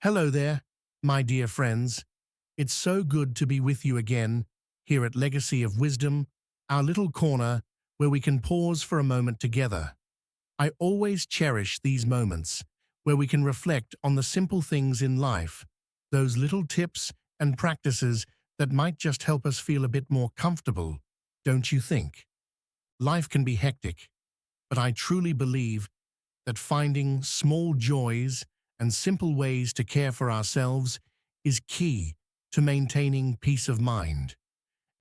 Hello there, my dear friends. It's so good to be with you again here at Legacy of Wisdom, our little corner where we can pause for a moment together. I always cherish these moments where we can reflect on the simple things in life, those little tips and practices that might just help us feel a bit more comfortable, don't you think? Life can be hectic, but I truly believe that finding small joys and simple ways to care for ourselves is key to maintaining peace of mind.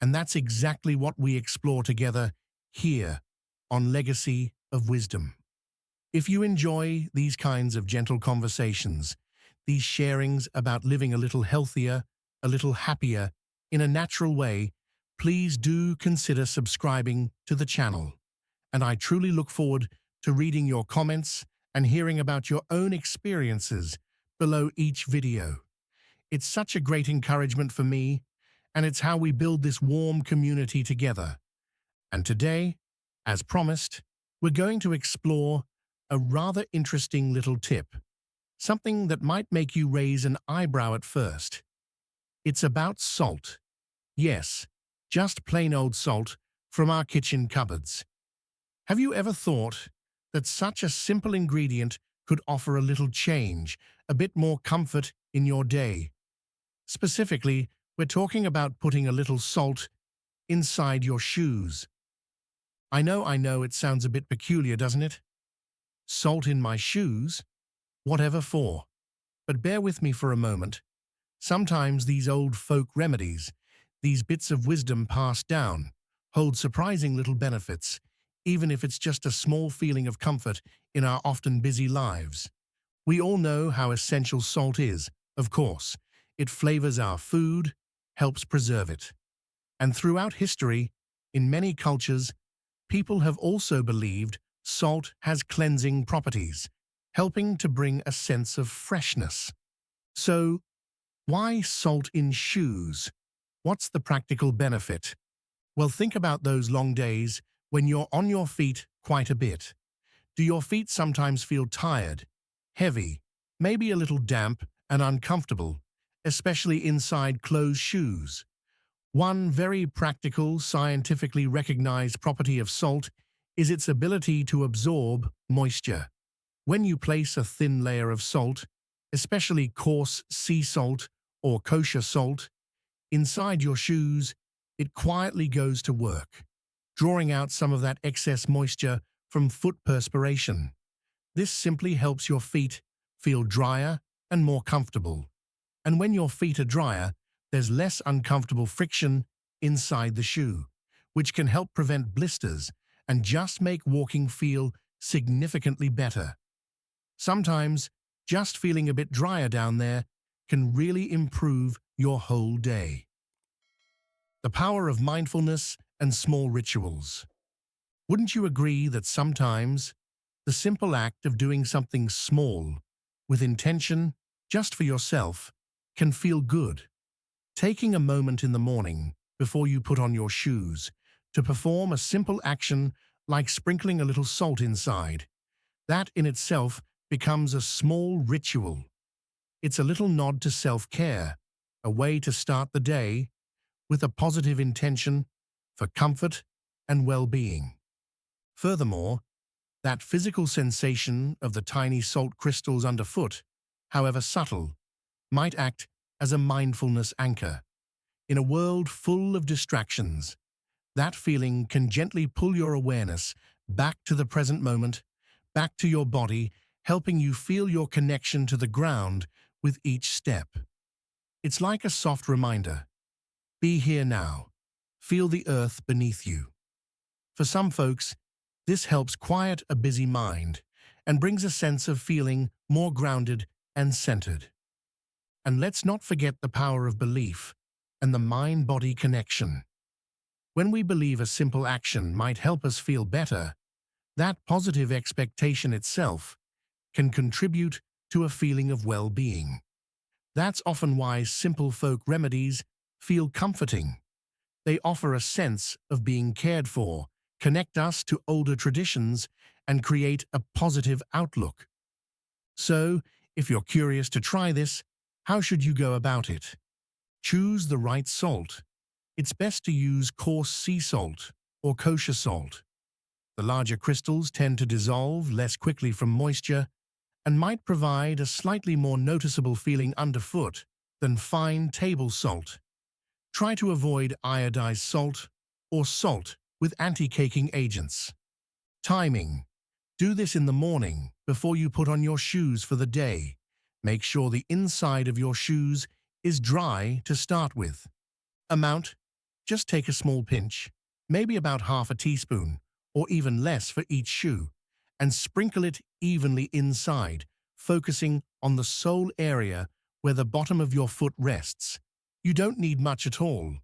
And that's exactly what we explore together here on Legacy of Wisdom. If you enjoy these kinds of gentle conversations, these sharings about living a little healthier, a little happier, in a natural way, please do consider subscribing to the channel. And I truly look forward to reading your comments and hearing about your own experiences below each video. It's such a great encouragement for me, and it's how we build this warm community together. And today, as promised, we're going to explore a rather interesting little tip, something that might make you raise an eyebrow at first. It's about salt. Yes, just plain old salt from our kitchen cupboards. Have you ever thought that such a simple ingredient could offer a little change, a bit more comfort in your day? Specifically, we're talking about putting a little salt inside your shoes. I know, it sounds a bit peculiar, doesn't it? Salt in my shoes? Whatever for. But bear with me for a moment. Sometimes these old folk remedies, these bits of wisdom passed down, hold surprising little benefits, even if it's just a small feeling of comfort in our often busy lives. We all know how essential salt is, of course. It flavors our food, helps preserve it. And throughout history, in many cultures, people have also believed salt has cleansing properties, helping to bring a sense of freshness. So, why salt in shoes? What's the practical benefit? Well, think about those long days when you're on your feet quite a bit. Do your feet sometimes feel tired, heavy, maybe a little damp and uncomfortable, especially inside closed shoes? One very practical, scientifically recognized property of salt is its ability to absorb moisture. When you place a thin layer of salt, especially coarse sea salt or kosher salt, inside your shoes, it quietly goes to work, drawing out some of that excess moisture from foot perspiration. This simply helps your feet feel drier and more comfortable. And when your feet are drier, there's less uncomfortable friction inside the shoe, which can help prevent blisters and just make walking feel significantly better. Sometimes, just feeling a bit drier down there can really improve your whole day. The power of mindfulness and small rituals. Wouldn't you agree that sometimes the simple act of doing something small, with intention, just for yourself, can feel good? Taking a moment in the morning, before you put on your shoes, to perform a simple action like sprinkling a little salt inside, that in itself becomes a small ritual. It's a little nod to self-care, a way to start the day with a positive intention for comfort and well-being. Furthermore, that physical sensation of the tiny salt crystals underfoot, however subtle, might act as a mindfulness anchor. In a world full of distractions, that feeling can gently pull your awareness back to the present moment, back to your body, helping you feel your connection to the ground with each step. It's like a soft reminder. Be here now. Feel the earth beneath you. For some folks, this helps quiet a busy mind and brings a sense of feeling more grounded and centered. And let's not forget the power of belief and the mind-body connection. When we believe a simple action might help us feel better, that positive expectation itself can contribute to a feeling of well-being. That's often why simple folk remedies feel comforting. They offer a sense of being cared for, connect us to older traditions, and create a positive outlook. So, if you're curious to try this, How should you go about it? Choose the right salt. It's best to use coarse sea salt or kosher salt. The larger crystals tend to dissolve less quickly from moisture and might provide a slightly more noticeable feeling underfoot than fine table salt. Try to avoid iodized salt or salt with anti-caking agents. Timing. Do this in the morning before you put on your shoes for the day. Make sure the inside of your shoes is dry to start with. Amount. Just take a small pinch, maybe about half a teaspoon, or even less for each shoe, and sprinkle it evenly inside, focusing on the sole area where the bottom of your foot rests. You don't need much at all,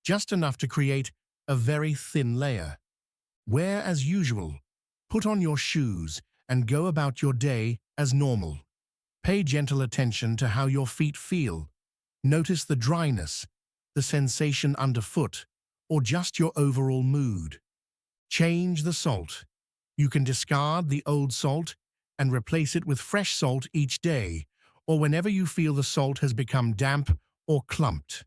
just enough to create a very thin layer. Wear as usual. Put on your shoes and go about your day as normal. Pay gentle attention to how your feet feel. Notice the dryness, the sensation underfoot, or just your overall mood. Change the salt. You can discard the old salt and replace it with fresh salt each day, or whenever you feel the salt has become damp or clumped.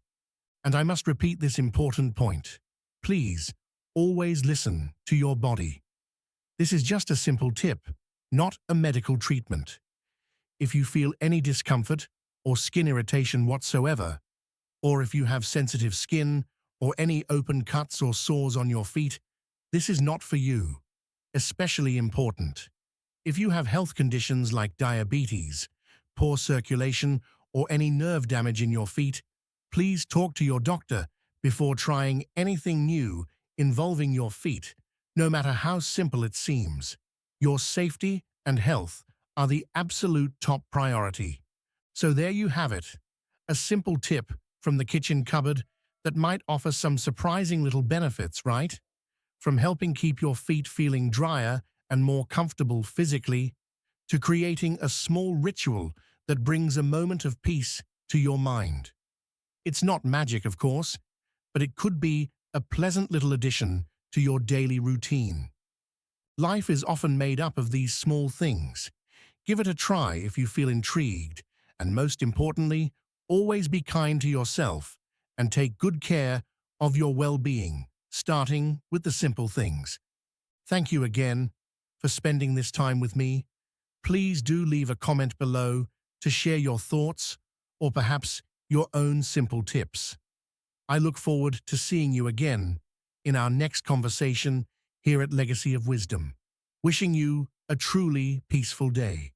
And I must repeat this important point. Please, always listen to your body. This is just a simple tip, not a medical treatment. If you feel any discomfort or skin irritation whatsoever, or if you have sensitive skin or any open cuts or sores on your feet, this is not for you. Especially important. If you have health conditions like diabetes, poor circulation, or any nerve damage in your feet, please talk to your doctor before trying anything new involving your feet, no matter how simple it seems. Your safety and health are the absolute top priority. So there you have it, a simple tip from the kitchen cupboard that might offer some surprising little benefits, right? From helping keep your feet feeling drier and more comfortable physically, to creating a small ritual that brings a moment of peace to your mind. It's not magic, of course, but it could be a pleasant little addition to your daily routine. Life is often made up of these small things. Give it a try if you feel intrigued, and most importantly, always be kind to yourself and take good care of your well-being, starting with the simple things. Thank you again for spending this time with me. Please do leave a comment below to share your thoughts or perhaps your own simple tips. I look forward to seeing you again in our next conversation here at Legacy of Wisdom. Wishing you a truly peaceful day.